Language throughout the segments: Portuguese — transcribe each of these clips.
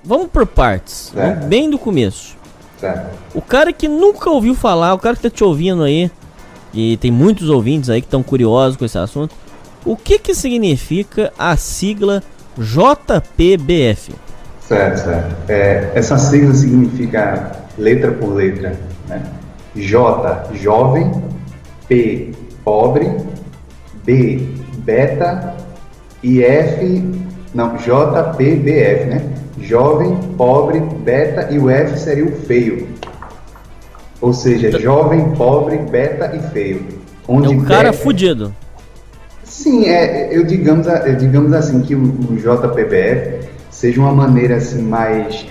Vamos por partes, vamos bem do começo. Certo. O cara que nunca ouviu falar, o cara que tá te ouvindo aí, e tem muitos ouvintes aí que estão curiosos com esse assunto, o que significa a sigla JPBF? Certo. Essa sigla significa letra por letra, né? J, jovem, P, pobre, B, beta e JPBF, né? Jovem, pobre, beta e o F seria o feio. Ou seja, jovem, pobre, beta e feio. Onde é um cara fudido. Sim, digamos assim que o JPBF seja uma maneira assim mais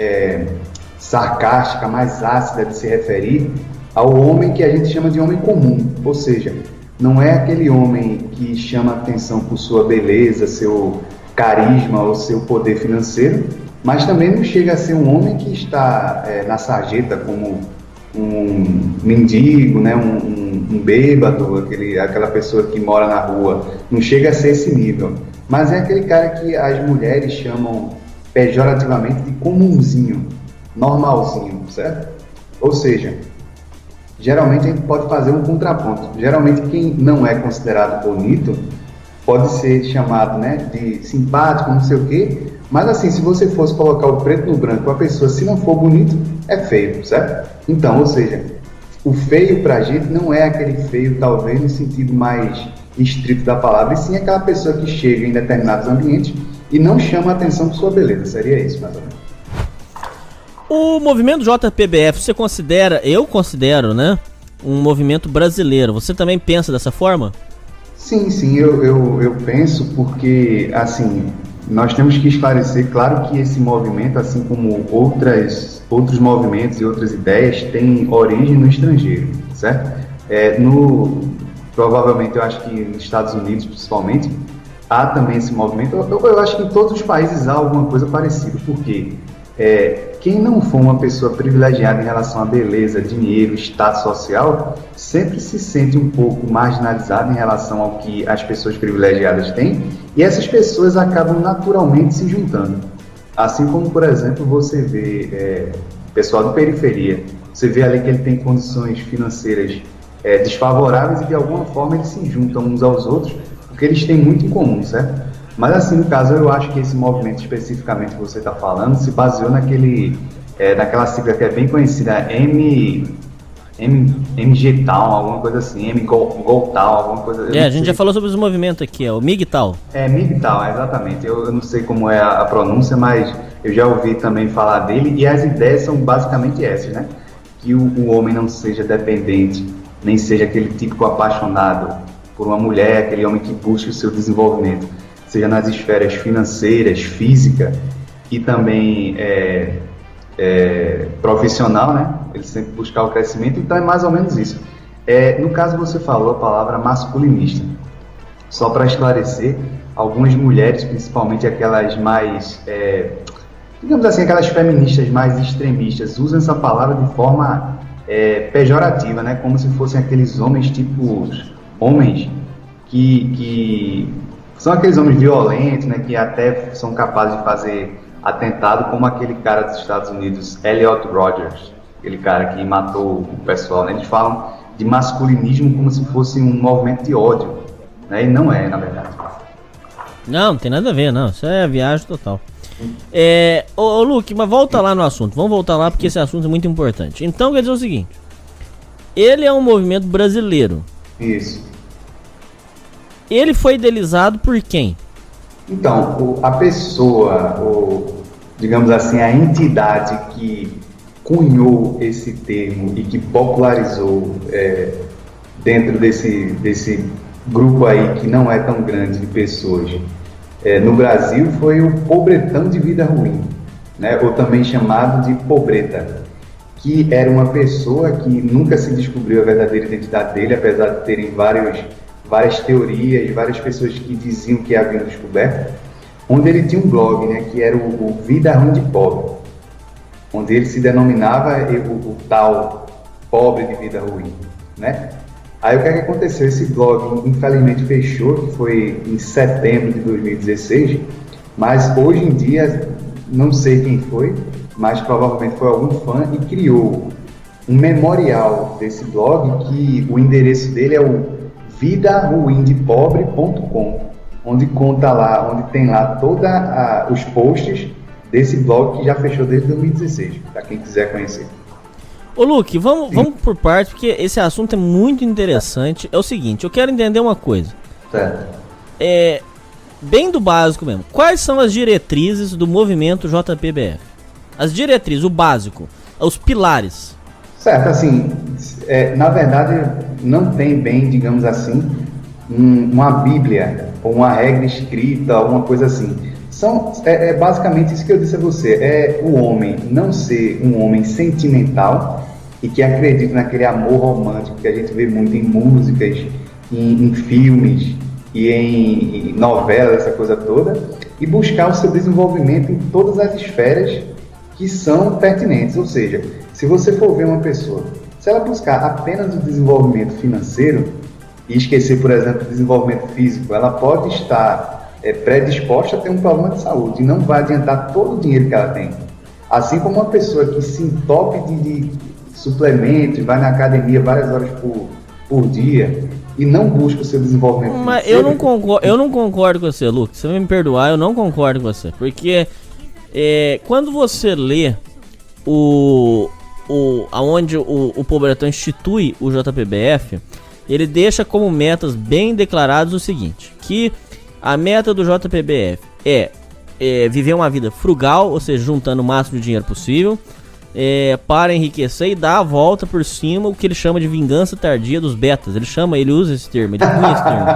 sarcástica, mais ácida de se referir ao homem que a gente chama de homem comum. Ou seja, não é aquele homem que chama atenção por sua beleza, seu carisma ou seu poder financeiro, mas também não chega a ser um homem que está na sarjeta como um mendigo, né? um bêbado, aquela pessoa que mora na rua. Não chega a ser esse nível, mas é aquele cara que as mulheres chamam pejorativamente de comunzinho, normalzinho, certo? Ou seja, geralmente a gente pode fazer um contraponto. Geralmente quem não é considerado bonito pode ser chamado, né, de simpático, não sei o quê, mas assim, se você fosse colocar o preto no branco, a pessoa, se não for bonito, é feio, certo? Então, ou seja, o feio pra gente não é aquele feio, talvez, no sentido mais estrito da palavra, e sim aquela pessoa que chega em determinados ambientes e não chama a atenção por sua beleza. Seria isso, mais ou menos. O movimento JPBF, você considera, eu considero, né, um movimento brasileiro. Você também pensa dessa forma? Sim, eu penso porque, assim, nós temos que esclarecer, claro que esse movimento, assim como outros movimentos e outras ideias, tem origem no estrangeiro, certo? Provavelmente, eu acho que nos Estados Unidos, principalmente, há também esse movimento. Eu acho que em todos os países há alguma coisa parecida, porque quem não for uma pessoa privilegiada em relação à beleza, dinheiro, status social, sempre se sente um pouco marginalizado em relação ao que as pessoas privilegiadas têm, e essas pessoas acabam naturalmente se juntando. Assim como, por exemplo, você vê pessoal de periferia, você vê ali que ele tem condições financeiras desfavoráveis e de alguma forma eles se juntam uns aos outros, porque eles têm muito em comum, certo? Mas assim, no caso, eu acho que esse movimento especificamente que você está falando se baseou naquela sigla que é bem conhecida, MGTOW, alguma coisa assim, MGOTOW, alguma coisa assim. A gente já falou sobre esse movimento aqui, o MGTOW. MGTOW, exatamente. Eu não sei como é a pronúncia, mas eu já ouvi também falar dele, e as ideias são basicamente essas, né? Que o homem não seja dependente, nem seja aquele típico apaixonado por uma mulher, aquele homem que busca o seu desenvolvimento, seja nas esferas financeiras, física e também profissional, né? Ele sempre buscar o crescimento, então é mais ou menos isso. No caso, você falou a palavra masculinista. Só para esclarecer, algumas mulheres, principalmente aquelas mais, digamos assim, aquelas feministas mais extremistas, usam essa palavra de forma pejorativa, né? Como se fossem aqueles homens, tipo, homens que são aqueles homens violentos, né, que até são capazes de fazer atentado, como aquele cara dos Estados Unidos, Elliot Rodgers, aquele cara que matou o pessoal, né? Eles falam de masculinismo como se fosse um movimento de ódio, né? E não é, na verdade. Não tem nada a ver, não. Isso é viagem total. Ô Luke, mas volta lá no assunto. Vamos voltar lá porque esse assunto é muito importante. Então, quer dizer o seguinte: ele é um movimento brasileiro. Isso. Ele foi idealizado por quem? Então, a pessoa, digamos assim, a entidade que cunhou esse termo e que popularizou dentro desse grupo aí, que não é tão grande de pessoas, no Brasil, foi o pobretão de vida ruim, né? Ou também chamado de pobreta, que era uma pessoa que nunca se descobriu a verdadeira identidade dele, apesar de terem várias teorias, várias pessoas que diziam que haviam descoberto, onde ele tinha um blog, né, que era o Vida Ruim de Pobre, onde ele se denominava o tal pobre de vida ruim, né? Aí o que aconteceu? Esse blog infelizmente fechou, que foi em setembro de 2016, mas hoje em dia não sei quem foi, mas provavelmente foi algum fã e criou um memorial desse blog, que o endereço dele é o vidaruindepobre.com, onde conta lá, onde tem lá todos os posts desse blog que já fechou desde 2016, para quem quiser conhecer. Ô Luke, vamos por parte, porque esse assunto é muito interessante. É o seguinte, eu quero entender uma coisa. Certo. Bem do básico mesmo. Quais são as diretrizes do movimento JPBF? As diretrizes, o básico, os pilares. Certo, assim, na verdade não tem bem, digamos assim, uma bíblia ou uma regra escrita, alguma coisa assim. É basicamente isso que eu disse a você, é o homem não ser um homem sentimental e que acredita naquele amor romântico que a gente vê muito em músicas, em filmes e em novelas, essa coisa toda, e buscar o seu desenvolvimento em todas as esferas que são pertinentes. Ou seja, se você for ver uma pessoa, se ela buscar apenas o desenvolvimento financeiro e esquecer, por exemplo, o desenvolvimento físico, ela pode estar predisposta a ter um problema de saúde e não vai adiantar todo o dinheiro que ela tem. Assim como uma pessoa que se entope de suplementos, vai na academia várias horas por dia e não busca o seu desenvolvimento Mas financeiro... eu não concordo com você, Lucas. Você vai me perdoar, eu não concordo com você. Porque quando você lê aonde o Pobretão institui o JPBF, ele deixa como metas bem declaradas o seguinte, que a meta do JPBF é viver uma vida frugal, ou seja, juntando o máximo de dinheiro possível, para enriquecer e dar a volta por cima, o que ele chama de vingança tardia dos betas. Ele usa esse termo, ele cunha esse termo.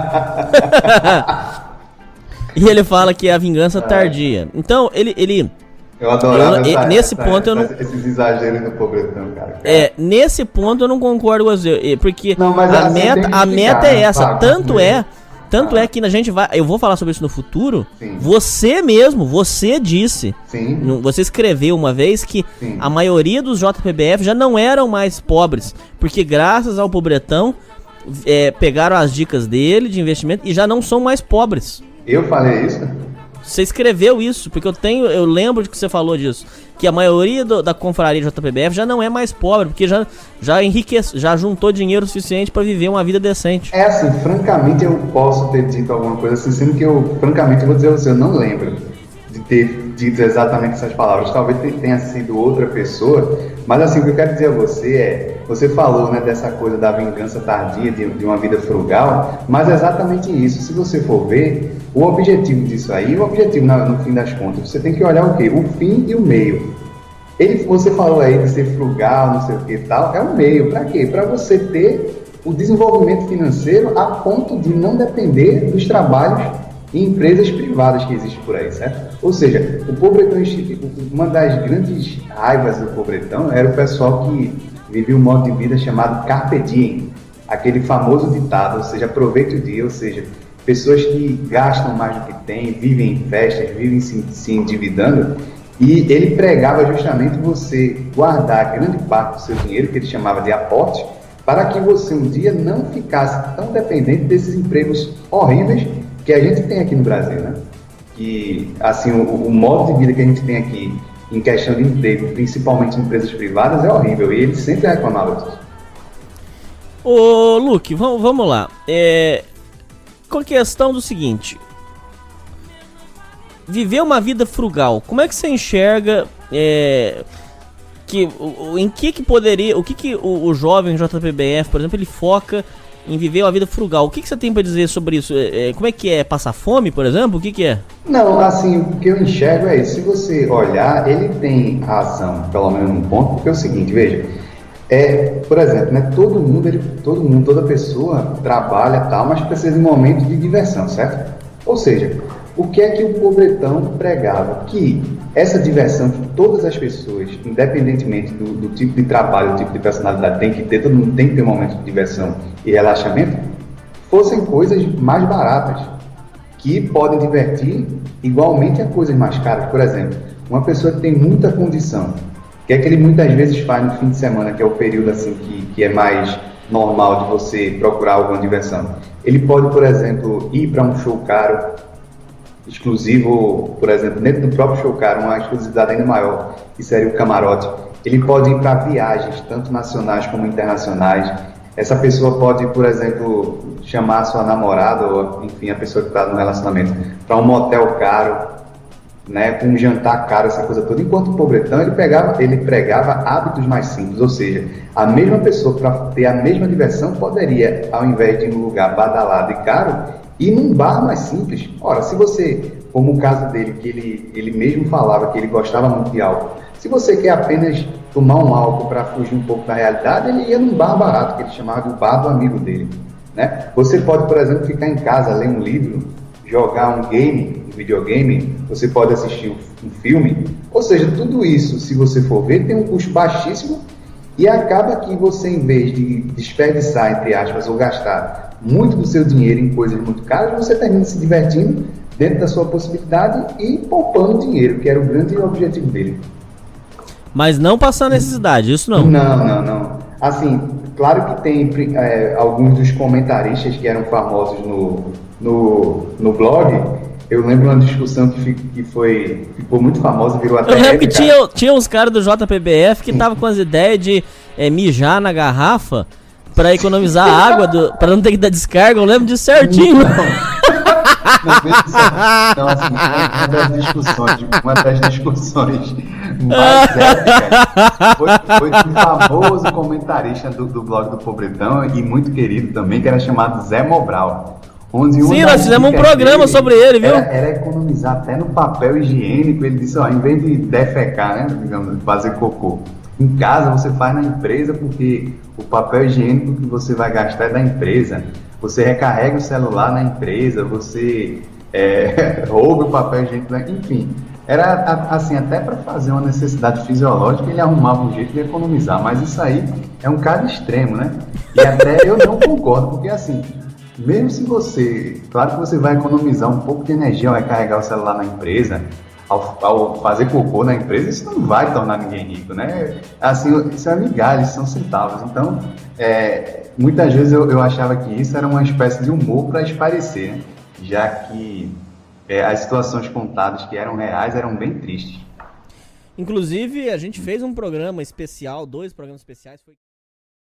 E ele fala que é a vingança tardia. Então, Eu adorava nesse ponto eu não... esses exageros do Pobretão, cara. Nesse ponto eu não concordo com você, porque não, mas a meta é essa, claro, tanto é que a gente vai, eu vou falar sobre isso no futuro. Sim. Você disse, sim, você escreveu uma vez que sim, a maioria dos JPBF já não eram mais pobres, porque graças ao Pobretão pegaram as dicas dele de investimento e já não são mais pobres. Eu falei isso? Você escreveu isso, porque eu lembro de que você falou disso, que a maioria da confraria JPBF já não é mais pobre, porque já enriquece, já juntou dinheiro suficiente para viver uma vida decente. Assim, francamente eu posso ter dito alguma coisa assim, sendo que francamente, vou dizer a você, eu não lembro de ter dito exatamente essas palavras. Talvez tenha sido outra pessoa, mas assim, o que eu quero dizer a você você falou, né, dessa coisa da vingança tardia, de uma vida frugal, mas é exatamente isso. Se você for ver, o objetivo disso aí, o objetivo no fim das contas, você tem que olhar o quê? O fim e o meio. Você falou aí de ser frugal, não sei o que e tal, é o meio. Para quê? Para você ter o desenvolvimento financeiro a ponto de não depender dos trabalhos em empresas privadas que existem por aí, certo? Ou seja, o Pobretão, uma das grandes raivas do Pobretão era o pessoal que vivia um modo de vida chamado Carpe Diem, aquele famoso ditado, ou seja, aproveite o dia, ou seja, pessoas que gastam mais do que têm, vivem em festas, vivem se endividando, e ele pregava justamente você guardar grande parte do seu dinheiro, que ele chamava de aporte, para que você um dia não ficasse tão dependente desses empregos horríveis que a gente tem aqui no Brasil, né? Que, assim, o modo de vida que a gente tem aqui em questão de emprego, principalmente em empresas privadas, é horrível, e ele sempre reclamava disso. Ô, Luke, vamos lá. Com a questão do seguinte: viver uma vida frugal, como é que você enxerga em que poderia, o que o jovem JPBF, por exemplo, ele foca em viver uma vida frugal? O que você tem para dizer sobre isso? Como é que é? Passar fome, por exemplo? O que é? Não, assim, o que eu enxergo é isso. Se você olhar, ele tem razão, pelo menos num ponto, porque é o seguinte, veja, por exemplo, né, todo mundo, toda pessoa trabalha tal, mas precisa de um momento de diversão, certo? Ou seja, o que é que o Pobretão pregava? Que essa diversão que todas as pessoas, independentemente do tipo de trabalho, do tipo de personalidade, tem que ter, todo mundo tem que ter um momento de diversão e relaxamento, fossem coisas mais baratas, que podem divertir igualmente a coisas mais caras. Por exemplo, uma pessoa que tem muita condição, que é que ele muitas vezes faz no fim de semana, que é o período assim que é mais normal de você procurar alguma diversão. Ele pode, por exemplo, ir para um show caro, exclusivo, por exemplo, dentro do próprio show car, uma exclusividade ainda maior, que seria o camarote. Ele pode ir para viagens, tanto nacionais como internacionais. Essa pessoa pode, por exemplo, chamar a sua namorada, ou enfim, a pessoa que está no relacionamento, para um motel caro, né, com um jantar caro, essa coisa toda. Enquanto o pobretão, ele pregava hábitos mais simples, ou seja, a mesma pessoa, para ter a mesma diversão, poderia, ao invés de ir num lugar badalado e caro, ir num bar mais simples. Ora, se você, como o caso dele, que ele mesmo falava que ele gostava muito de álcool, se você quer apenas tomar um álcool para fugir um pouco da realidade, ele ia num bar barato, que ele chamava de bar do amigo dele, né? Você pode, por exemplo, ficar em casa, ler um livro, jogar um game, um videogame, você pode assistir um filme, ou seja, tudo isso, se você for ver, tem um custo baixíssimo e acaba que você, em vez de desperdiçar, entre aspas, ou gastar muito do seu dinheiro em coisas muito caras, você termina se divertindo dentro da sua possibilidade e poupando dinheiro, que era o grande objetivo dele. Mas não passar necessidade, isso não. Não. Assim, claro que tem alguns dos comentaristas que eram famosos no blog. Eu lembro uma discussão que ficou muito famosa, virou até... Eu lembro que tinha uns caras do JPBF que estavam com as ideias de mijar na garrafa pra economizar água, pra não ter que dar descarga. Eu lembro disso certinho. Não, assim, uma das discussões mais épicas foi um famoso comentarista do blog do Pobretão e muito querido também, que era chamado Zé Mobral. Sim, nós fizemos um programa sobre ele, viu? Era economizar até no papel higiênico. Ele disse, em vez de defecar, né, digamos, fazer cocô em casa, você faz na empresa, porque o papel higiênico que você vai gastar é da empresa. Você recarrega o celular na empresa, você rouba o papel higiênico, enfim. Era assim, até para fazer uma necessidade fisiológica, ele arrumava um jeito de economizar, mas isso aí é um caso extremo, né? E até eu não concordo, porque assim, mesmo se você, claro que você vai economizar um pouco de energia ao recarregar o celular na empresa, ao fazer cocô na empresa, isso não vai tornar ninguém rico, né? Assim, isso é migalha, isso são centavos. Então, muitas vezes eu achava que isso era uma espécie de humor para esparecer, né? Já que as situações contadas que eram reais eram bem tristes. Inclusive, a gente fez um programa especial, 2 programas especiais.